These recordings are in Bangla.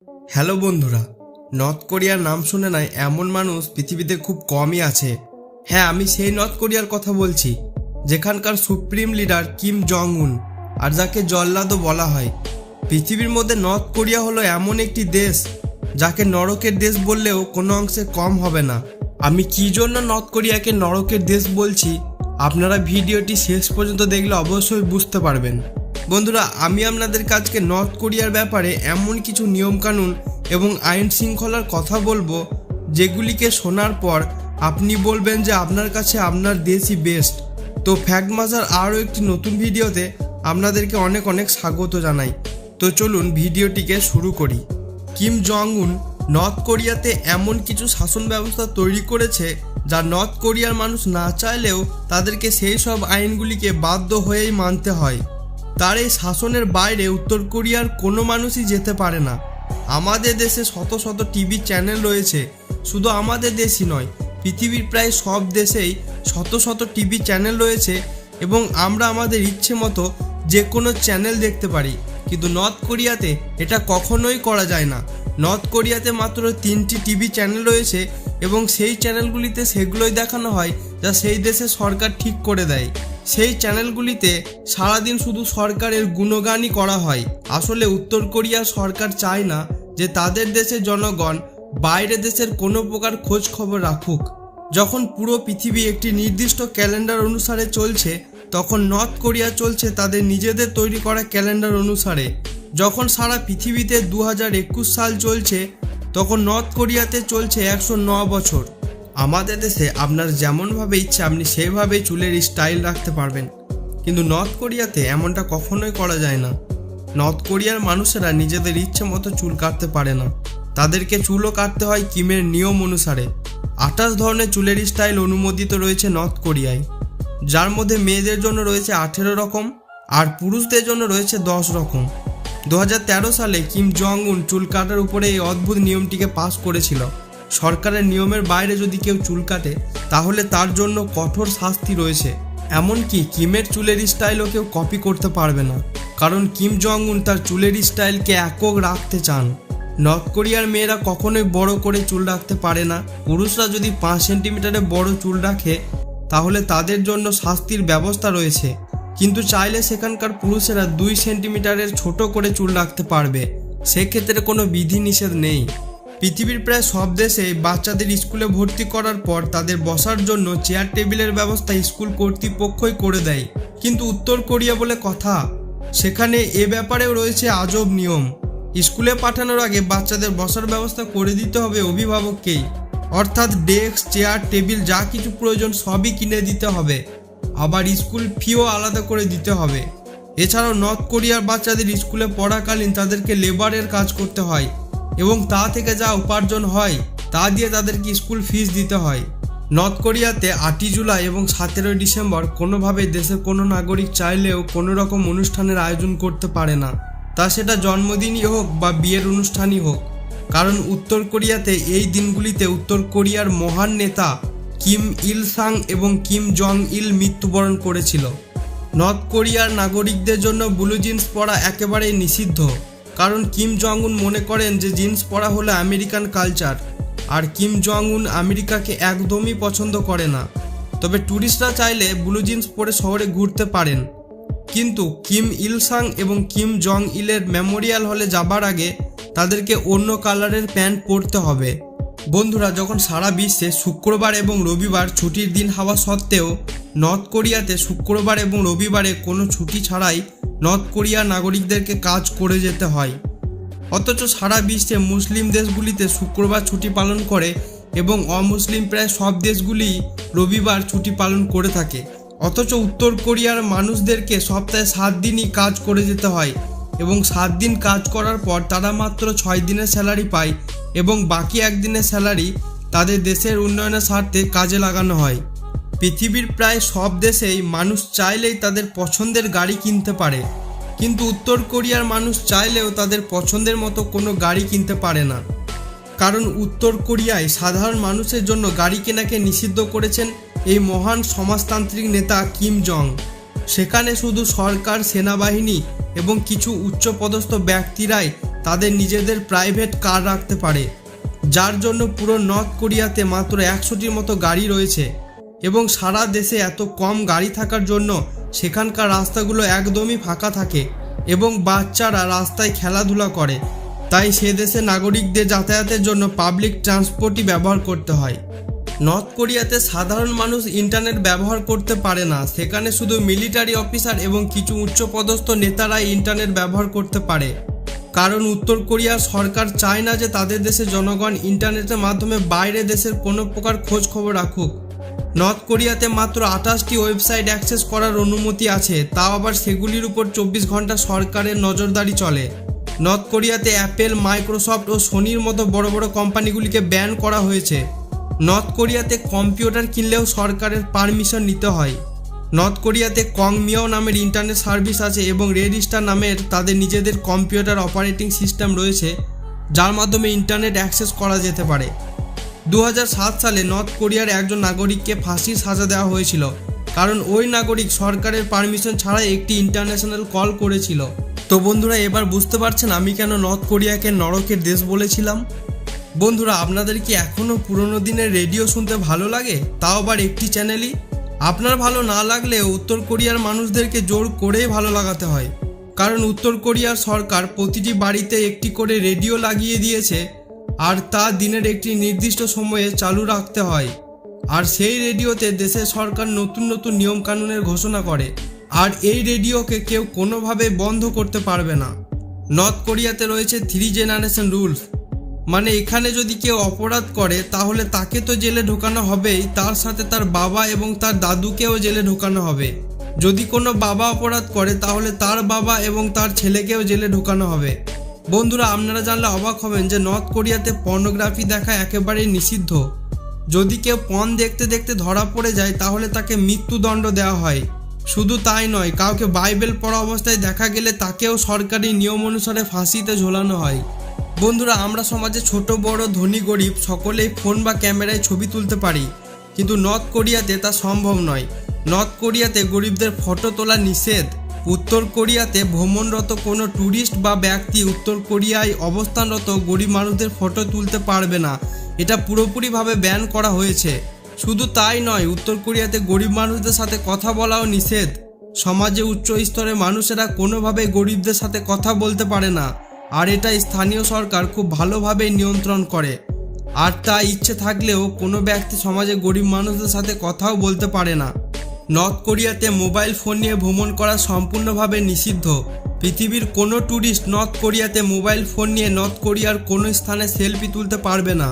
হ্যালো বন্ধুরা, নর্থ কোরিয়ার নাম শুনে নাই এমন মানুষ পৃথিবীতে খুব কমই আছে। হ্যাঁ, আমি সেই নর্থ কোরিয়ার কথা বলছি যেখানকার সুপ্রিম লিডার কিম জং উন, আর যাকে জল্লাদও বলা হয়। পৃথিবীর মধ্যে নর্থ কোরিয়া হলো এমন একটি দেশ যাকে নরকের দেশ বললেও কোনো অংশে কম হবে না। আমি কি জন্য নর্থ কোরিয়াকে নরকের দেশ বলছি আপনারা ভিডিওটি শেষ পর্যন্ত দেখলে অবশ্যই বুঝতে পারবেন। বন্ধুরা, আমি আপনাদের কাছকে নর্থ কোরিয়ার ব্যাপারে এমন কিছু নিয়মকানুন এবং আইন শৃঙ্খলার কথা বলবো যেগুলিকে শোনার পর আপনি বলবেন যে আপনার কাছে আপনার দেশই বেস্ট। তো ফ্যাক্ট মাজার আরও একটি নতুন ভিডিওতে আপনাদেরকে অনেক অনেক স্বাগত জানাই। তো চলুন ভিডিওটিকে শুরু করি। কিম জং উন নর্থ কোরিয়াতে এমন কিছু শাসন ব্যবস্থা তৈরি করেছে যা নর্থ কোরিয়ার মানুষ না চাইলেও তাদেরকে সেই সব আইনগুলিকে বাধ্য হয়েই মানতে হয়। তার এই শাসনের বাইরে উত্তর কোরিয়ার কোনো মানুষই যেতে পারে না। আমাদের দেশে শত শত টিভি চ্যানেল রয়েছে। শুধু আমাদের দেশই নয়, পৃথিবীর প্রায় সব দেশেই শত শত টিভি চ্যানেল রয়েছে এবং আমরা আমাদের ইচ্ছে মতো যে কোনো চ্যানেল দেখতে পারি। কিন্তু নর্থ কোরিয়াতে এটা কখনোই করা যায় না। নর্থ কোরিয়াতে মাত্র 3টি টিভি চ্যানেল রয়েছে এবং সেই চ্যানেলগুলিতে সেগুলোই দেখানো হয় যা সেই দেশের সরকার ঠিক করে দেয়। সেই চ্যানেলগুলিতে সারাদিন শুধু সরকারের গুণগানই করা হয়। আসলে উত্তর কোরিয়ার সরকার চায় না যে তাদের দেশের জনগণ বাইরে দেশের কোনো প্রকার খোঁজ খবর রাখুক। যখন পুরো পৃথিবী একটি নির্দিষ্ট ক্যালেন্ডার অনুসারে চলছে, তখন নর্থ কোরিয়া চলছে তাদের নিজেদের তৈরি করা ক্যালেন্ডার অনুসারে। যখন সারা পৃথিবীতে 2021 সাল চলছে, তখন নর্থ কোরিয়াতে চলছে 109 বছর। আমাদের দেশে আপনার যেমনভাবে ইচ্ছে আপনি সেভাবেই চুলের স্টাইল রাখতে পারবেন, কিন্তু নর্থ কোরিয়াতে এমনটা কখনোই করা যায় না। নর্থ কোরিয়ার মানুষেরা নিজেদের ইচ্ছে মতো চুল কাটতে পারে না। তাদেরকে চুলও কাটতে হয় কিমের নিয়ম অনুসারে। 28 ধরনের চুলের স্টাইল অনুমোদিত রয়েছে নর্থ কোরিয়ায়, যার মধ্যে মেয়েদের জন্য রয়েছে 18 রকম আর পুরুষদের জন্য রয়েছে 10 রকম। 2013 সালে কিম জং উন চুল কাটার উপরে এই অদ্ভুত নিয়মটিকে পাস করেছিল। সরকারের নিয়মের বাইরে যদি কেউ চুল কাটে তাহলে তার জন্য কঠোর শাস্তি রয়েছে। এমনকি কিমের চুলের স্টাইলও কেউ কপি করতে পারবে না, কারণ কিম জং উন তার চুলের স্টাইলকে একক রাখতে চান। নর্থ কোরিয়ার মেয়েরা কখনোই বড় করে চুল রাখতে পারে না। পুরুষরা যদি 5 সেন্টিমিটারে বড় চুল রাখে তাহলে তাদের জন্য শাস্তির ব্যবস্থা রয়েছে, কিন্তু চাইলে সেখানকার পুরুষেরা 2 সেন্টিমিটারের ছোট করে চুল রাখতে পারবে। সেক্ষেত্রে কোনো বিধিনিষেধ নেই। পৃথিবীর প্রায় সব দেশে বাচ্চাদের স্কুলে ভর্তি করার পর তাদের বসার জন্য চেয়ার টেবিলের ব্যবস্থা স্কুল কর্তৃপক্ষই করে দেয়, কিন্তু উত্তর কোরিয়া বলে কথা, সেখানে এ ব্যাপারেও রয়েছে আজব নিয়ম। স্কুলে পাঠানোর আগে বাচ্চাদের বসার ব্যবস্থা করে দিতে হবে অভিভাবককেই, অর্থাৎ ডেস্ক, চেয়ার, টেবিল যা কিছু প্রয়োজন সবই কিনে দিতে হবে। আবার স্কুল ফিও আলাদা করে দিতে হবে। এছাড়াও নর্থ কোরিয়ার বাচ্চাদের স্কুলে পড়াকালীন তাদেরকে লেবারের কাজ করতে হয় এবং তা থেকে যা উপার্জন হয় তা দিয়ে তাদেরকে স্কুল ফিস দিতে হয়। নর্থ কোরিয়াতে 8 জুলাই এবং 17 ডিসেম্বর কোনোভাবে দেশের কোনো নাগরিক চাইলেও কোনো রকম অনুষ্ঠানের আয়োজন করতে পারে না, তা সেটা জন্মদিনই হোক বা বিয়ের অনুষ্ঠানই হোক, কারণ উত্তর কোরিয়াতে এই দিনগুলিতে উত্তর কোরিয়ার মহান নেতা কিম ইল সাং এবং কিম জং ইল মৃত্যুবরণ করেছিল। নর্থ কোরিয়ার নাগরিকদের জন্য ব্লু জিন্স পরা একেবারেই নিষিদ্ধ, কারণ কিম জং উন মনে করেন যে জিন্স পরা হলো আমেরিকান কালচার, আর কিম জং উন আমেরিকাকে একদমই পছন্দ করে না। তবে ট্যুরিস্টরা চাইলে ব্লু জিন্স পরে শহরে ঘুরতে পারেন, কিন্তু কিম ইল সাং এবং কিম জং ইলের মেমোরিয়াল হলে যাবার আগে তাদেরকে অন্য কালারের প্যান্ট পরতে হবে। বন্ধুরা, যখন সারা বিশ্বে শুক্রবার এবং রবিবার ছুটির দিন হওয়া সত্ত্বেও নর্থ কোরিয়াতে শুক্রবার এবং রবিবারে কোনো ছুটি ছাড়াই নর্থ কোরিয়ার নাগরিকদেরকে কাজ করে যেতে হয়। অথচ সারা বিশ্বে মুসলিম দেশগুলিতে শুক্রবার ছুটি পালন করে এবং অমুসলিম প্রায় সব দেশগুলি রবিবার ছুটি পালন করে থাকে। অথচ উত্তর কোরিয়ার মানুষদেরকে সপ্তাহে 7 দিনই কাজ করে যেতে হয় এবং 7 দিন কাজ করার পর তারা মাত্র 6 দিনের স্যালারি পায় এবং বাকি 1 দিনের স্যালারি তাদের দেশের উন্নয়নের স্বার্থে কাজে লাগানো হয়। পৃথিবীর প্রায় সব দেশেই মানুষ চাইলেই তাদের পছন্দের গাড়ি কিনতে পারে, কিন্তু উত্তর কোরিয়ার মানুষ চাইলেও তাদের পছন্দের মতো কোনো গাড়ি কিনতে পারে না, কারণ উত্তর কোরিয়ায় সাধারণ মানুষের জন্য গাড়ি কেনাকে নিষিদ্ধ করেছেন এই মহান সমাজতান্ত্রিক নেতা কিম জং। সেখানে শুধু সরকার, সেনাবাহিনী এবং কিছু উচ্চপদস্থ ব্যক্তিরাই তাদের নিজেদের প্রাইভেট কার রাখতে পারে, যার জন্য পুরো নর্থ কোরিয়াতে মাত্র 100টির মতো গাড়ি রয়েছে। এবং সারা দেশে এত কম গাড়ি থাকার জন্য সেখানকার রাস্তাগুলো একদমই ফাঁকা থাকে এবং বাচ্চারা রাস্তায় খেলাধুলা করে। তাই সে দেশের নাগরিকদের যাতায়াতের জন্য পাবলিক ট্রান্সপোর্টই ব্যবহার করতে হয়। নর্থ কোরিয়াতে সাধারণ মানুষ ইন্টারনেট ব্যবহার করতে পারে না, সেখানে শুধু মিলিটারি অফিসার এবং কিছু উচ্চপদস্থ নেতারাই ইন্টারনেট ব্যবহার করতে পারে। কারণ উত্তর কোরিয়ার সরকার চায় না যে তাদের দেশের জনগণ ইন্টারনেটের মাধ্যমে বাইরে দেশের কোনো প্রকার খোঁজ খবর রাখুক। নর্থ কোরিয়াতে মাত্র 28টি ওয়েবসাইট অ্যাক্সেস করার অনুমতি আছে, তাও আবার সেগুলির উপর 24 ঘন্টা সরকারের নজরদারি চলে। নর্থ কোরিয়াতে অ্যাপেল, মাইক্রোসফট ও সোনির মতো বড় বড় কোম্পানিগুলিকে ব্যান করা হয়েছে। নর্থ কোরিয়াতে কম্পিউটার কিনলেও সরকারের পারমিশন নিতে হয়। নর্থ কোরিয়াতে কংমিয়াও নামের ইন্টারনেট সার্ভিস আছে এবং রেড স্টার নামের তাদের নিজেদের কম্পিউটার অপারেটিং সিস্টেম রয়েছে, যার মাধ্যমে ইন্টারনেট অ্যাক্সেস করা যেতে পারে। 2007 সালে নর্থ কোরিয়ার একজন নাগরিককে ফাঁসির সাজা দেওয়া হয়েছিল, কারণ ওই নাগরিক সরকারের পারমিশন ছাড়াই একটি ইন্টারন্যাশনাল কল করেছিল। তো বন্ধুরা, এবার বুঝতে পারছেন আমি কেন নর্থ কোরিয়াকে নরকের দেশ বলেছিলাম। বন্ধুরা, আপনাদের কি এখনও পুরনো দিনের রেডিও শুনতে ভালো লাগে, তাও আবার একটি চ্যানেলই? আপনার ভালো না লাগলেও উত্তর কোরিয়ার মানুষদেরকে জোর করেই ভালো লাগাতে হয়, কারণ উত্তর কোরিয়ার সরকার প্রতিটি বাড়িতে একটি করে রেডিও লাগিয়ে দিয়েছে, আর তা দিনের একটি নির্দিষ্ট সময়ে চালু রাখতে হয়। আর সেই রেডিওতে দেশের সরকার নতুন নতুন নিয়মকানুনের ঘোষণা করে, আর এই রেডিওকে কেউ কোনোভাবে বন্ধ করতে পারবে না। নর্থ কোরিয়াতে রয়েছে 3 জেনারেশন রুলস, মানে এখানে যদি কেউ অপরাধ করে তাহলে তাকে তো জেলে ঢোকানো হবেই, তার সাথে তার বাবা এবং তার দাদুকেও জেলে ঢোকানো হবে। যদি কোনো বাবা অপরাধ করে তাহলে তার বাবা এবং তার ছেলেকেও জেলে ঢোকানো হবে। বন্ধুরা, আপনারা জানলে অবাক হবেন যে নর্থ কোরিয়াতে পর্নোগ্রাফি দেখা একেবারেই নিষিদ্ধ। যদি কেউ পর্ন দেখতে দেখতে ধরা পড়ে যায় তাহলে তাকে মৃত্যুদণ্ড দেওয়া হয়। শুধু তাই নয়, কাউকে বাইবেল পড়া অবস্থায় দেখা গেলে তাকেও সরকারি নিয়ম অনুসারে ফাঁসিতে ঝোলানো হয়। বন্ধুরা, আমরা সমাজে ছোট বড় ধনী গরিব সকলেই ফোন বা ক্যামেরায় ছবি তুলতে পারি, কিন্তু নর্থ কোরিয়াতে তা সম্ভব নয়। নর্থ কোরিয়াতে গরিবদের ফটো তোলা নিষেধ। উত্তর কোরিয়াতে ভ্রমণরত কোনো ট্যুরিস্ট বা ব্যক্তি উত্তর কোরিয়ায় অবস্থানরত গরিব মানুষদের ফটো তুলতে পারবে না, এটা পুরোপুরিভাবে ব্যান করা হয়েছে। শুধু তাই নয়, উত্তর কোরিয়াতে গরিব মানুষদের সাথে কথা বলাও নিষেধ। সমাজে উচ্চ স্তরের মানুষেরা কোনোভাবে গরিবদের সাথে কথা বলতে পারে না, আর এটা স্থানীয় সরকার খুব ভালোভাবে নিয়ন্ত্রণ করে। আর তা ইচ্ছে থাকলেও কোনো ব্যক্তি সমাজে গরিব মানুষদের সাথে কথাও বলতে পারে না। নর্থ কোরিয়াতে মোবাইল ফোন নিয়ে ভ্রমণ করা সম্পূর্ণভাবে নিষিদ্ধ। পৃথিবীর কোনো ট্যুরিস্ট নর্থ কোরিয়াতে মোবাইল ফোন নিয়ে নর্থ কোরিয়ার কোনো স্থানে সেলফি তুলতে পারবে না,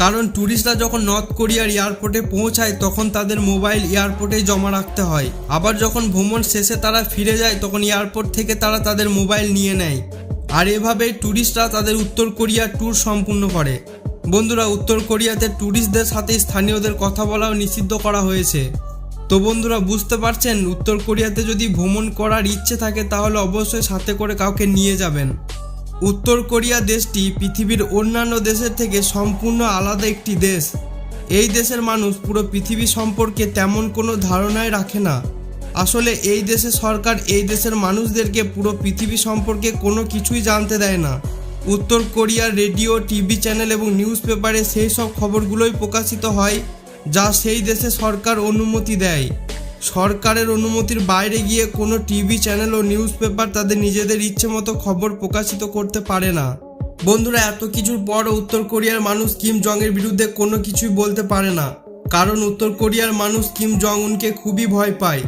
কারণ ট্যুরিস্টরা যখন নর্থ কোরিয়ার এয়ারপোর্টে পৌঁছায় তখন তাদের মোবাইল এয়ারপোর্টেই জমা রাখতে হয়। আবার যখন ভ্রমণ শেষে তারা ফিরে যায় তখন এয়ারপোর্ট থেকে তারা তাদের মোবাইল নিয়ে নেয়। আর এভাবেই ট্যুরিস্টরা তাদের উত্তর কোরিয়ার ট্যুর সম্পূর্ণ করে। বন্ধুরা, উত্তর কোরিয়াতে ট্যুরিস্টদের সাথে স্থানীয়দের কথা বলাও নিষিদ্ধ করা হয়েছে। তো বন্ধুরা, বুঝতে পারছেন, উত্তর কোরিয়াতে যদি ভ্রমণ করার ইচ্ছে থাকে তাহলে অবশ্যই সাথে করে কাউকে নিয়ে যাবেন। উত্তর কোরিয়া দেশটি পৃথিবীর অন্যান্য দেশের থেকে সম্পূর্ণ আলাদা একটি দেশ। এই দেশের মানুষ পুরো পৃথিবী সম্পর্কে তেমন কোনো ধারণাই রাখে না। আসলে এই দেশের সরকার এই দেশের মানুষদেরকে পুরো পৃথিবী সম্পর্কে কোনো কিছুই জানতে দেয় না। উত্তর কোরিয়ার রেডিও, টিভি চ্যানেল এবং নিউজ পেপারে সেই সব খবরগুলোই প্রকাশিত হয় যা সেই দেশে সরকার অনুমতি দেয়। সরকারের অনুমতির বাইরে গিয়ে কোনো টিভি চ্যানেল ও নিউজ পেপার তাদের নিজেদের ইচ্ছে মতো খবর প্রকাশিত করতে পারে না। বন্ধুরা, এত কিছুর পরও উত্তর কোরিয়ার মানুষ কিম জং এর বিরুদ্ধে কোনো কিছুই বলতে পারে না, কারণ উত্তর কোরিয়ার মানুষ কিম জং উনকে খুবই ভয় পায়।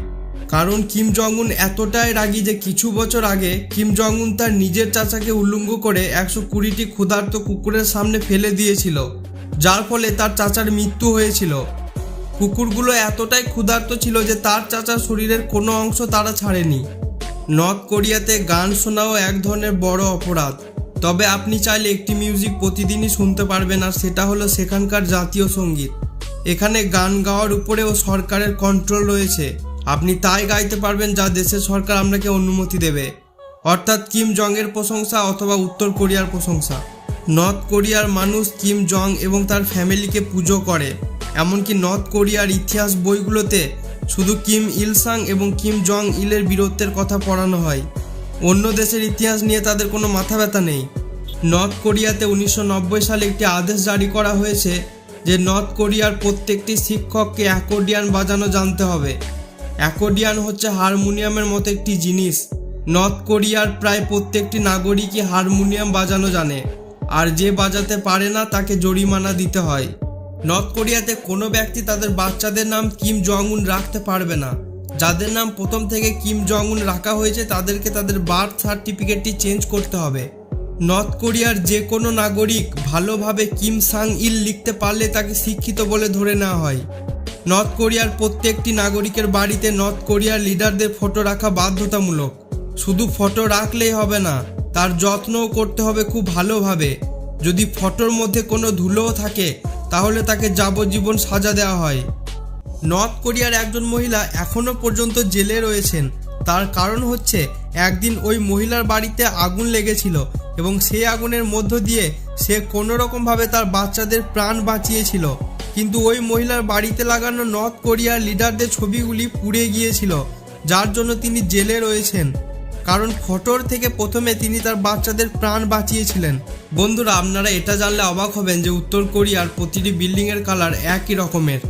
কারণ কিম জং উন এতটাই রাগী যে কিছু বছর আগে কিম জং উন তার নিজের চাচাকে উল্লঙ্ঘ করে 120টি ক্ষুধার্ত কুকুরের সামনে ফেলে দিয়েছিল, যার ফলে তার চাচার মৃত্যু হয়েছিল। কুকুরগুলো এতটাই ক্ষুধার্ত ছিল যে তার চাচার শরীরের কোনো অংশ তারা ছাড়েনি। নর্থ কোরিয়াতে গান শোনাও এক ধরনের বড় অপরাধ, তবে আপনি চাইলে একটি মিউজিক প্রতিদিনই শুনতে পারবেন, আর সেটা হলো সেখানকার জাতীয় সঙ্গীত। এখানে গান গাওয়ার উপরেও সরকারের কন্ট্রোল রয়েছে। আপনি তাই গাইতে পারবেন যা দেশের সরকার আপনাকে অনুমতি দেবে, অর্থাৎ কিম জং এর প্রশংসা অথবা উত্তর কোরিয়ার প্রশংসা। নর্থ কোরিয়ার মানুষ কিম জং এবং তার ফ্যামিলিকে পুজো করে। এমনকি নর্থ কোরিয়ার ইতিহাস বইগুলোতে শুধু কিম ইল সাং এবং কিম জং ইলের বীরত্বের কথা পড়ানো হয়। অন্য দেশের ইতিহাস নিয়ে তাদের কোনো মাথা ব্যথা নেই। নর্থ কোরিয়াতে 1990 সালে একটি আদেশ জারি করা হয়েছে যে নর্থ কোরিয়ার প্রত্যেকটি শিক্ষককে অ্যাকর্ডিয়ান বাজানো জানতে হবে। অ্যাকর্ডিয়ান হচ্ছে হারমোনিয়ামের মতো একটি জিনিস। নর্থ কোরিয়ার প্রায় প্রত্যেকটি নাগরিকই হারমোনিয়াম বাজানো জানে, আর যে বাজাতে পারে না তাকে জরিমানা দিতে হয়। নর্থ কোরিয়াতে কোনো ব্যক্তি তাদের বাচ্চাদের নাম কিম জং উন রাখতে পারবে না। যাদের নাম প্রথম থেকে কিম জং উন রাখা হয়েছে তাদেরকে তাদের বার্থ সার্টিফিকেটটি চেঞ্জ করতে হবে। নর্থ কোরিয়ার যে কোনো নাগরিক ভালোভাবে কিম সাং ইল লিখতে পারলে তাকে শিক্ষিত বলে ধরে নেওয়া হয়। নর্থ কোরিয়ার প্রত্যেকটি নাগরিকের বাড়িতে নর্থ কোরিয়ার লিডারদের ফটো রাখা বাধ্যতামূলক। শুধু ফটো রাখলেই হবে না, তার যত্নও করতে হবে খুব ভালোভাবে। যদি ফটোর মধ্যে কোনো ধুলোও থাকে তাহলে তাকে যাবজ্জীবন সাজা দেওয়া হয়। নর্থ কোরিয়ার একজন মহিলা এখনও পর্যন্ত জেলে রয়েছেন। তার কারণ হচ্ছে একদিন ওই মহিলার বাড়িতে আগুন লেগেছিল এবং সেই আগুনের মধ্য দিয়ে সে কোনো রকমভাবে তার বাচ্চাদের প্রাণ বাঁচিয়েছিল, কিন্তু ওই মহিলার বাড়িতে লাগানো নর্থ কোরিয়ার লিডারদের ছবিগুলি পুড়ে গিয়েছিল, যার জন্য তিনি জেলে রয়েছেন। কারণ ফটোর থেকে প্রথমে তিনি তার বাচ্চাদের প্রাণ বাঁচিয়েছিলেন। বন্ধুরা, আপনারা এটা জানলে অবাক হবেন যে উত্তর কোরিয়ার প্রতিটি বিল্ডিংয়ের কালার একই রকমের।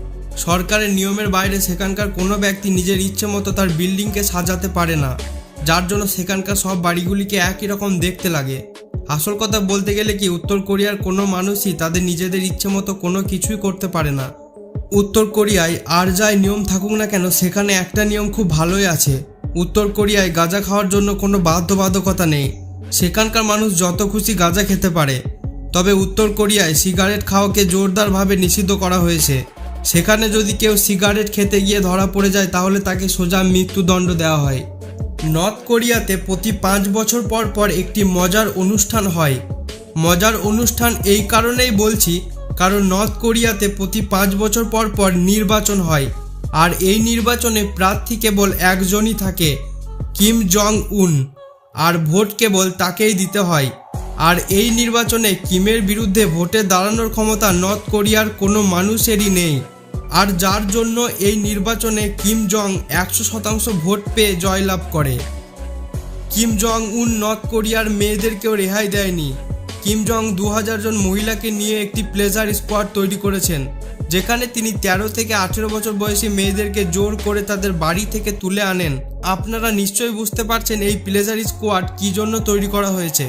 সরকারের নিয়মের বাইরে সেখানকার কোনো ব্যক্তি নিজের ইচ্ছে মতো তার বিল্ডিংকে সাজাতে পারে না, যার জন্য সেখানকার সব বাড়িগুলিকে একই রকম দেখতে লাগে। আসল কথা বলতে গেলে কি, উত্তর কোরিয়ার কোনো মানুষই তাদের নিজেদের ইচ্ছে মতো কোনো কিছুই করতে পারে না। উত্তর কোরিয়ায় আর যাই নিয়ম থাকুক না কেন, সেখানে একটা নিয়ম খুব ভালোই আছে। উত্তর কোরিয়ায় গাঁজা খাওয়ার জন্য কোনো বাধ্যবাধকতা নেই। সেখানকার মানুষ যত খুশি গাঁজা খেতে পারে। তবে উত্তর কোরিয়ায় সিগারেট খাওয়াকে জোরদারভাবে নিষিদ্ধ করা হয়েছে। সেখানে যদি কেউ সিগারেট খেতে গিয়ে ধরা পড়ে যায় তাহলে তাকে সোজা মৃত্যুদণ্ড দেওয়া হয়। নর্থ কোরিয়াতে প্রতি 5 বছর পর পর একটি মজার অনুষ্ঠান হয়। মজার অনুষ্ঠান এই কারণেই বলছি কারণ নর্থ কোরিয়াতে প্রতি 5 বছর পর পর নির্বাচন হয়, আর এই নির্বাচনে প্রার্থী কেবল একজনই থাকে, কিম জং উন, আর ভোট কেবল তাকেই দিতে হয়। আর এই নির্বাচনে কিমের বিরুদ্ধে ভোটে দাঁড়ানোর ক্ষমতা নর্থ কোরিয়ার কোনো মানুষেরই নেই, আর যার জন্য এই নির্বাচনে কিম জং 100% ভোট পেয়ে জয়লাভ করে। কিম জং উন নর্থ কোরিয়ার মেয়েদেরকেও রেহাই দেয়নি। কিম জং 2000 জন মহিলাকে নিয়ে একটি প্লেজার স্কোয়াড তৈরি করেছেন, যেখানে তিনি 13 থেকে 18 বছর বয়সী মেয়েদেরকে জোর করে তাদের বাড়ি থেকে তুলে আনেন। আপনারা নিশ্চয়ই বুঝতে পারছেন এই প্লেজার স্কোয়াড কী জন্য তৈরি করা হয়েছে।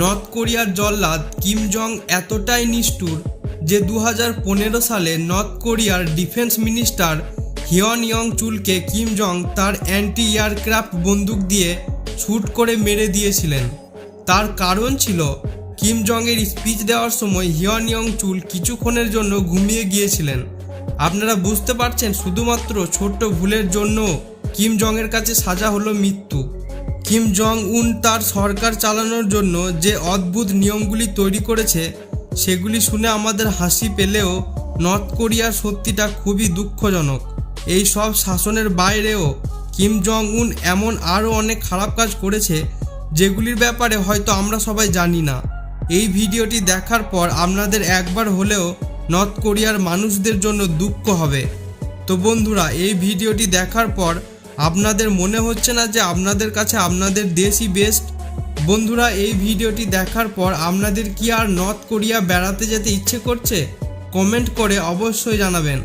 নর্থ কোরিয়ার জল্লাদ কিম জং এতটাই নিষ্ঠুর যে 2015 সালে নর্থ কোরিয়ার ডিফেন্স মিনিস্টার হিয়ন ইয়ং চুলকে কিম জং তার অ্যান্টি এয়ারক্রাফট বন্দুক দিয়ে শ্যুট করে মেরে দিয়েছিলেন। তার কারণ ছিল কিম জং এর স্পিচ দেওয়ার সময় হিয়ন ইয়ং চুল কিছুক্ষণের জন্য ঘুমিয়ে গিয়েছিলেন। আপনারা বুঝতে পারছেন, শুধুমাত্র ছোট্ট ভুলের জন্য কিম জং এর কাছে সাজা হলো মৃত্যু। কিম জং উন তার সরকার চালানোর জন্য যে অদ্ভুত নিয়মগুলি তৈরি করেছে সেগুলি শুনে আমাদের হাসি পেলেও নর্থ কোরিয়ার সত্যিটা খুবই দুঃখজনক। এই সব শাসনের বাইরেও কিম জং উন এমন আরও অনেক খারাপ কাজ করেছে যেগুলির ব্যাপারে হয়তো আমরা সবাই জানি না। এই ভিডিওটি দেখার পর আপনাদের একবার হলেও নর্থ কোরিয়ার মানুষদের জন্য দুঃখ হবে। তো বন্ধুরা, এই ভিডিওটি দেখার পর আপনাদের মনে হচ্ছে না যে আপনাদের কাছে আপনাদের দেশই বেস্ট? বন্ধুরা, এই ভিডিওটি দেখার পর আপনাদের কি আর নর্থ কোরিয়া বেড়াতে যেতে ইচ্ছে করছে? কমেন্ট করে অবশ্যই জানাবেন।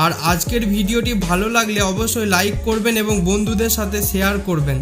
আর আজকের ভিডিওটি ভালো লাগলে অবশ্যই লাইক করবেন এবং বন্ধুদের সাথে শেয়ার করবেন।